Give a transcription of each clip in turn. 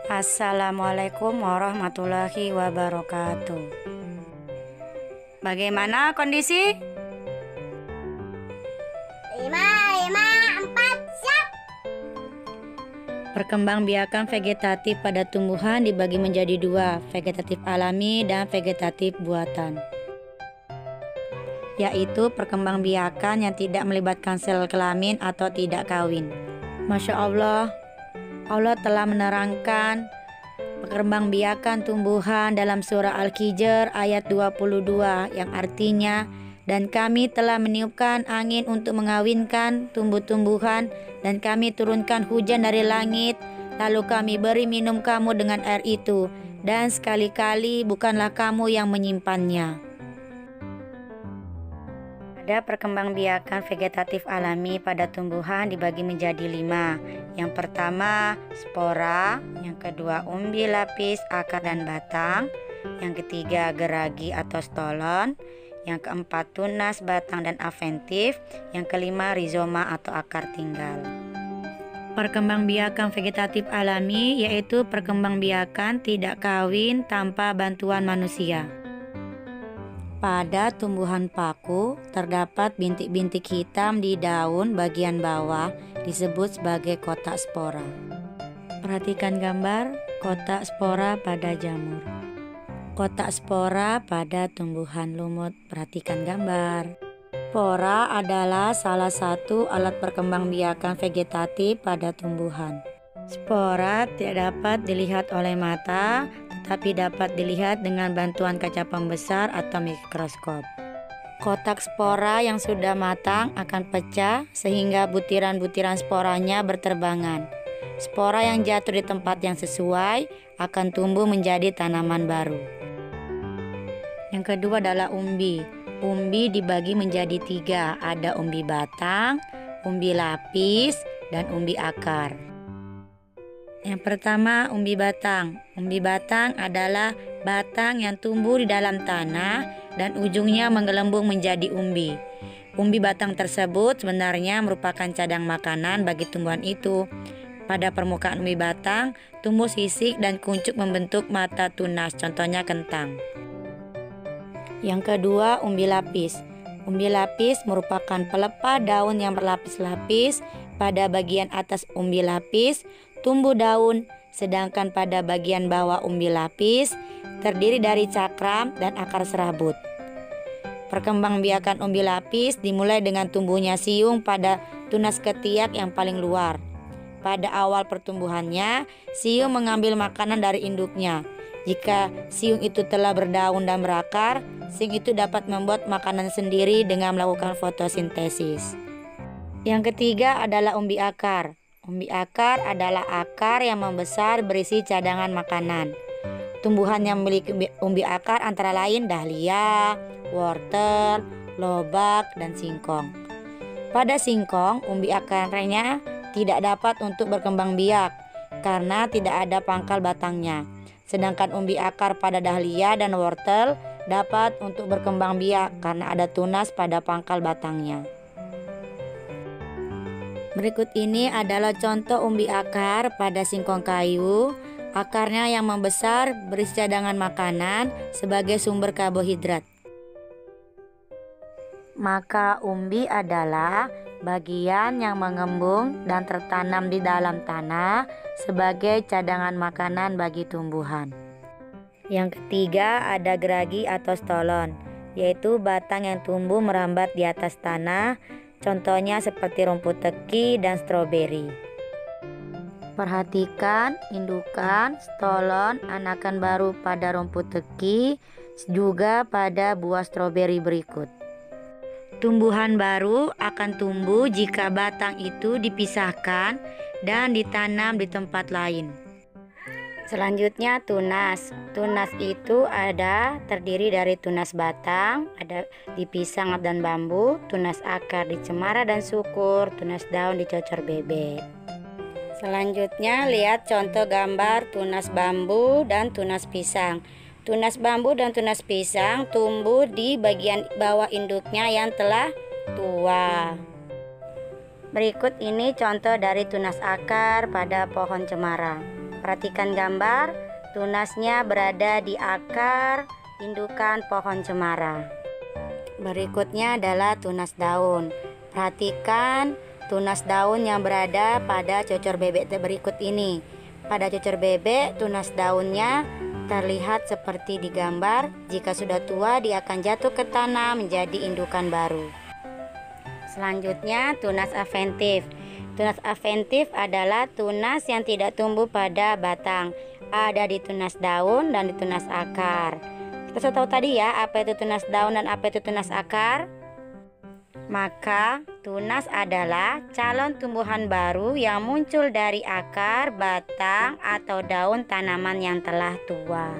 Assalamualaikum warahmatullahi wabarakatuh. Bagaimana kondisi? 5, 4, siap. Perkembangbiakan vegetatif pada tumbuhan dibagi menjadi dua, vegetatif alami dan vegetatif buatan. Yaitu perkembangbiakan yang tidak melibatkan sel kelamin atau tidak kawin. Masya Allah, Allah telah menerangkan perkembangbiakan tumbuhan dalam surah Al-Hijr ayat 22 yang artinya, dan kami telah meniupkan angin untuk mengawinkan tumbuh-tumbuhan dan kami turunkan hujan dari langit, lalu kami beri minum kamu dengan air itu, dan sekali-kali bukanlah kamu yang menyimpannya. Ada perkembangbiakan vegetatif alami pada tumbuhan dibagi menjadi 5. Yang pertama spora, yang kedua umbi lapis, akar dan batang, yang ketiga geragi atau stolon, yang keempat tunas, batang dan aventif, yang kelima rizoma atau akar tinggal. Perkembangbiakan vegetatif alami yaitu perkembangbiakan tidak kawin tanpa bantuan manusia. Pada tumbuhan paku terdapat bintik-bintik hitam di daun bagian bawah disebut sebagai kotak spora. Perhatikan gambar kotak spora pada jamur. Kotak spora pada tumbuhan lumut. Perhatikan gambar. Spora adalah salah satu alat perkembangbiakan vegetatif pada tumbuhan. Spora tidak dapat dilihat oleh mata, tapi dapat dilihat dengan bantuan kaca pembesar atau mikroskop. Kotak spora yang sudah matang akan pecah sehingga butiran-butiran sporanya berterbangan. Spora yang jatuh di tempat yang sesuai akan tumbuh menjadi tanaman baru. Yang kedua adalah umbi. Umbi dibagi menjadi 3, ada umbi batang, umbi lapis, dan umbi akar. Yang pertama umbi batang. Umbi batang adalah batang yang tumbuh di dalam tanah dan ujungnya menggelembung menjadi umbi. Umbi batang tersebut sebenarnya merupakan cadang makanan bagi tumbuhan itu. Pada permukaan umbi batang tumbuh sisik dan kuncup membentuk mata tunas, contohnya kentang. Yang kedua umbi lapis. Umbi lapis merupakan pelepah daun yang berlapis-lapis. Pada bagian atas umbi lapis tumbuh daun, sedangkan pada bagian bawah umbi lapis terdiri dari cakram dan akar serabut. Perkembangbiakan umbi lapis dimulai dengan tumbuhnya siung pada tunas ketiak yang paling luar. Pada awal pertumbuhannya, siung mengambil makanan dari induknya. Jika siung itu telah berdaun dan berakar, siung itu dapat membuat makanan sendiri dengan melakukan fotosintesis. Yang ketiga adalah umbi akar. Umbi akar adalah akar yang membesar berisi cadangan makanan. Tumbuhan yang memiliki umbi akar antara lain dahlia, wortel, lobak, dan singkong. Pada singkong, umbi akarnya tidak dapat untuk berkembang biak karena tidak ada pangkal batangnya. Sedangkan umbi akar pada dahlia dan wortel dapat untuk berkembang biak karena ada tunas pada pangkal batangnya. Berikut ini adalah contoh umbi akar pada singkong kayu. Akarnya yang membesar berisi cadangan makanan sebagai sumber karbohidrat. Maka umbi adalah bagian yang mengembung dan tertanam di dalam tanah sebagai cadangan makanan bagi tumbuhan. Yang ketiga ada geragi atau stolon, yaitu batang yang tumbuh merambat di atas tanah. Contohnya seperti rumput teki dan stroberi. Perhatikan indukan, stolon, anakan baru pada rumput teki, juga pada buah stroberi berikut. Tumbuhan baru akan tumbuh jika batang itu dipisahkan dan ditanam di tempat lain. Selanjutnya tunas. Tunas itu terdiri dari tunas batang, ada di pisang dan bambu, tunas akar di cemara dan syukur, tunas daun di cocor bebek. Selanjutnya lihat contoh gambar tunas bambu dan tunas pisang. Tunas bambu dan tunas pisang tumbuh di bagian bawah induknya yang telah tua. Berikut ini contoh dari tunas akar pada pohon cemara. Perhatikan gambar, tunasnya berada di akar indukan pohon cemara. Berikutnya adalah tunas daun. Perhatikan tunas daun yang berada pada cocor bebek berikut ini. Pada cocor bebek, tunas daunnya terlihat seperti di gambar. Jika sudah tua, dia akan jatuh ke tanah menjadi indukan baru. Selanjutnya, tunas adventif. Tunas adventif adalah tunas yang tidak tumbuh pada batang, ada di tunas daun dan di tunas akar. Kita sudah tahu tadi ya, apa itu tunas daun dan apa itu tunas akar. Maka tunas adalah calon tumbuhan baru yang muncul dari akar, batang, atau daun tanaman yang telah tua.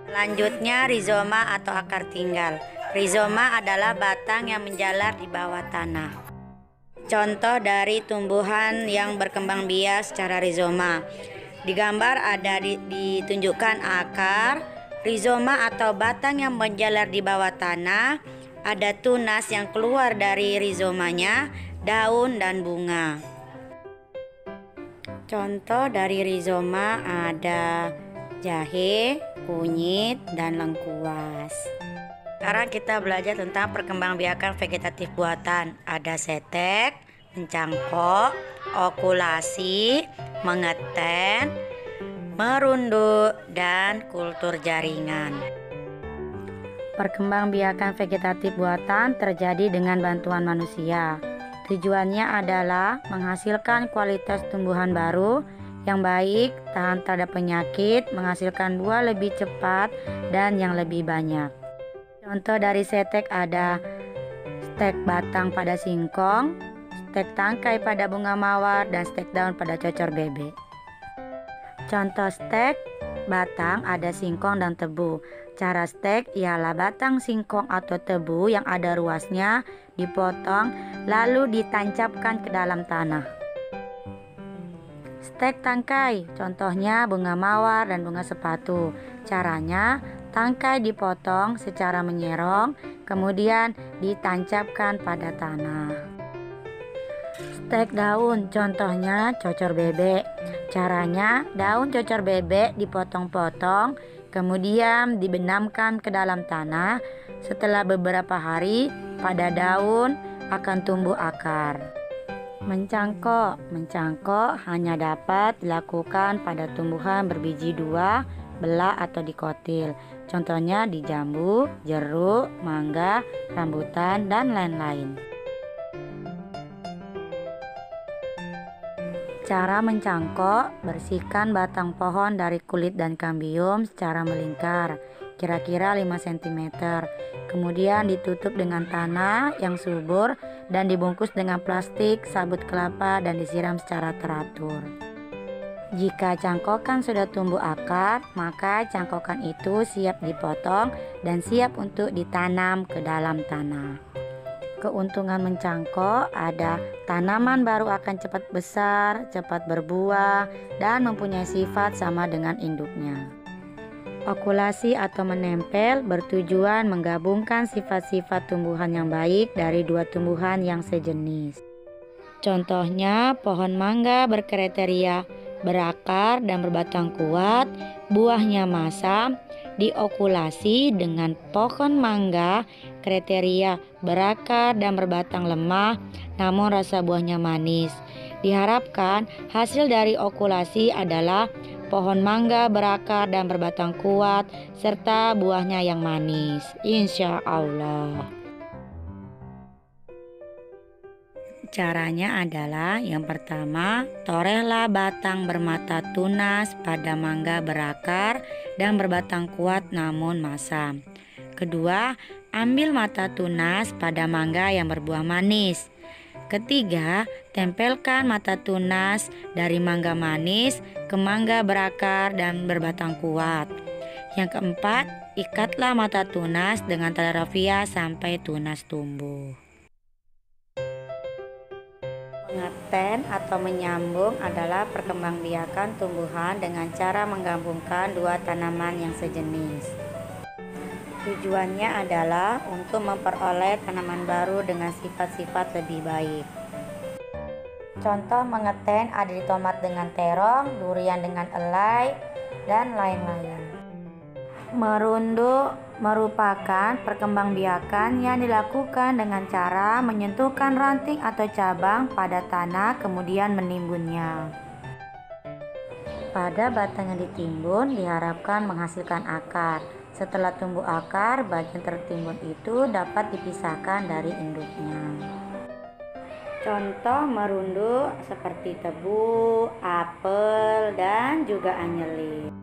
Selanjutnya, rizoma atau akar tinggal. Rizoma adalah batang yang menjalar di bawah tanah. Contoh dari tumbuhan yang berkembang biak secara rizoma. Di gambar ada ditunjukkan akar, rizoma atau batang yang menjalar di bawah tanah, ada tunas yang keluar dari rizomanya, daun dan bunga. Contoh dari rizoma ada jahe, kunyit, dan lengkuas. Sekarang kita belajar tentang perkembangbiakan vegetatif buatan. Ada setek, mencangkok, okulasi, mengeten, merunduk, dan kultur jaringan. Perkembangbiakan vegetatif buatan terjadi dengan bantuan manusia. Tujuannya adalah menghasilkan kualitas tumbuhan baru yang baik, tahan terhadap penyakit, menghasilkan buah lebih cepat, dan yang lebih banyak. Contoh dari setek ada stek batang pada singkong, stek tangkai pada bunga mawar, dan stek daun pada cocor bebek. Contoh stek batang ada singkong dan tebu. Cara stek ialah batang singkong atau tebu yang ada ruasnya dipotong lalu ditancapkan ke dalam tanah. Stek tangkai, contohnya bunga mawar dan bunga sepatu. Caranya, tangkai dipotong secara menyerong, kemudian ditancapkan pada tanah. Stek daun, contohnya cocor bebek. Caranya, daun cocor bebek dipotong-potong, kemudian dibenamkan ke dalam tanah. Setelah beberapa hari, pada daun akan tumbuh akar. Mencangkok hanya dapat dilakukan pada tumbuhan berbiji dua, belah atau dikotil. Contohnya di jambu, jeruk, mangga, rambutan, dan lain-lain. Cara mencangkok, bersihkan batang pohon dari kulit dan kambium secara melingkar, kira-kira 5 cm. Kemudian ditutup dengan tanah yang subur dan dibungkus dengan plastik, sabut kelapa, dan disiram secara teratur. Jika cangkokan sudah tumbuh akar, maka cangkokan itu siap dipotong dan siap untuk ditanam ke dalam tanah. Keuntungan mencangkok ada tanaman baru akan cepat besar, cepat berbuah, dan mempunyai sifat sama dengan induknya. Okulasi atau menempel bertujuan menggabungkan sifat-sifat tumbuhan yang baik dari dua tumbuhan yang sejenis. Contohnya, pohon mangga berkriteria berakar dan berbatang kuat, buahnya masam, diokulasi dengan pohon mangga kriteria berakar dan berbatang lemah, namun rasa buahnya manis. Diharapkan hasil dari okulasi adalah pohon mangga berakar dan berbatang kuat serta buahnya yang manis, insya Allah. Caranya adalah yang pertama, torehlah batang bermata tunas pada mangga berakar dan berbatang kuat namun masam. Kedua, ambil mata tunas pada mangga yang berbuah manis. Ketiga, tempelkan mata tunas dari mangga manis ke mangga berakar dan berbatang kuat. Yang keempat, ikatlah mata tunas dengan tali rafia sampai tunas tumbuh. Mengeten atau menyambung adalah perkembangbiakan tumbuhan dengan cara menggabungkan dua tanaman yang sejenis. Tujuannya adalah untuk memperoleh tanaman baru dengan sifat-sifat lebih baik. Contoh mengeten ada di tomat dengan terong, durian dengan elai, dan lain-lain. Merunduk merupakan perkembangbiakan yang dilakukan dengan cara menyentuhkan ranting atau cabang pada tanah kemudian menimbunnya. Pada batang yang ditimbun diharapkan menghasilkan akar. Setelah tumbuh akar, bagian tertimbun itu dapat dipisahkan dari induknya. Contoh merunduk seperti tebu, apel, dan juga anyelik.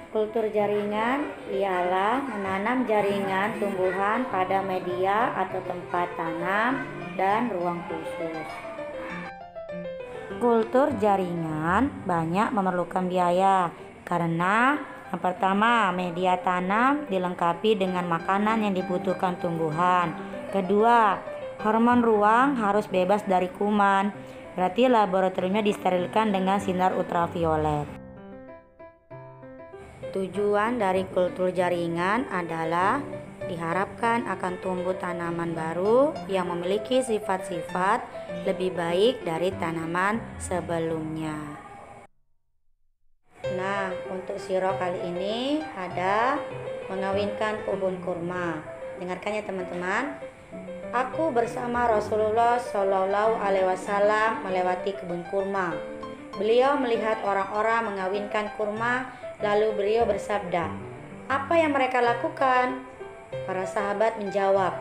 Kultur jaringan ialah menanam jaringan tumbuhan pada media atau tempat tanam dan ruang khusus. Kultur jaringan banyak memerlukan biaya karena yang pertama, media tanam dilengkapi dengan makanan yang dibutuhkan tumbuhan. Kedua, hormon ruang harus bebas dari kuman, berarti laboratoriumnya disterilkan dengan sinar ultraviolet. Tujuan dari kultur jaringan adalah diharapkan akan tumbuh tanaman baru yang memiliki sifat-sifat lebih baik dari tanaman sebelumnya. Nah, untuk siro kali ini ada mengawinkan pohon kurma. Dengarkan ya teman-teman. Aku bersama Rasulullah Shallallahu Alaihi Wasallam melewati kebun kurma. Beliau melihat orang-orang mengawinkan kurma, lalu beliau bersabda, "Apa yang mereka lakukan?" Para sahabat menjawab,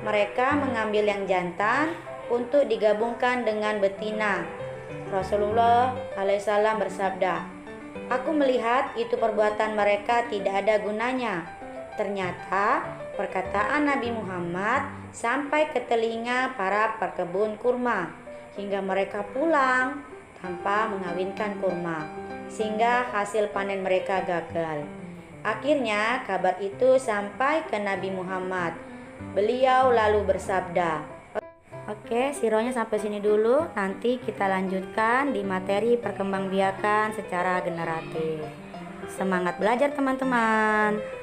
"Mereka mengambil yang jantan untuk digabungkan dengan betina." Rasulullah SAW bersabda, "Aku melihat itu perbuatan mereka tidak ada gunanya." Ternyata perkataan Nabi Muhammad sampai ke telinga para perkebun kurma hingga mereka pulang tanpa mengawinkan kurma, sehingga hasil panen mereka gagal. Akhirnya kabar itu sampai ke Nabi Muhammad. Beliau lalu bersabda, "Oke, sironya sampai sini dulu. Nanti kita lanjutkan di materi perkembangbiakan secara generatif. Semangat belajar teman-teman."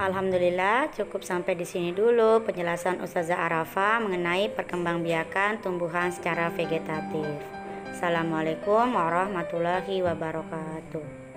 Alhamdulillah, cukup sampai di sini dulu penjelasan Ustazah Arafah mengenai perkembangbiakan tumbuhan secara vegetatif. Assalamualaikum warahmatullahi wabarakatuh.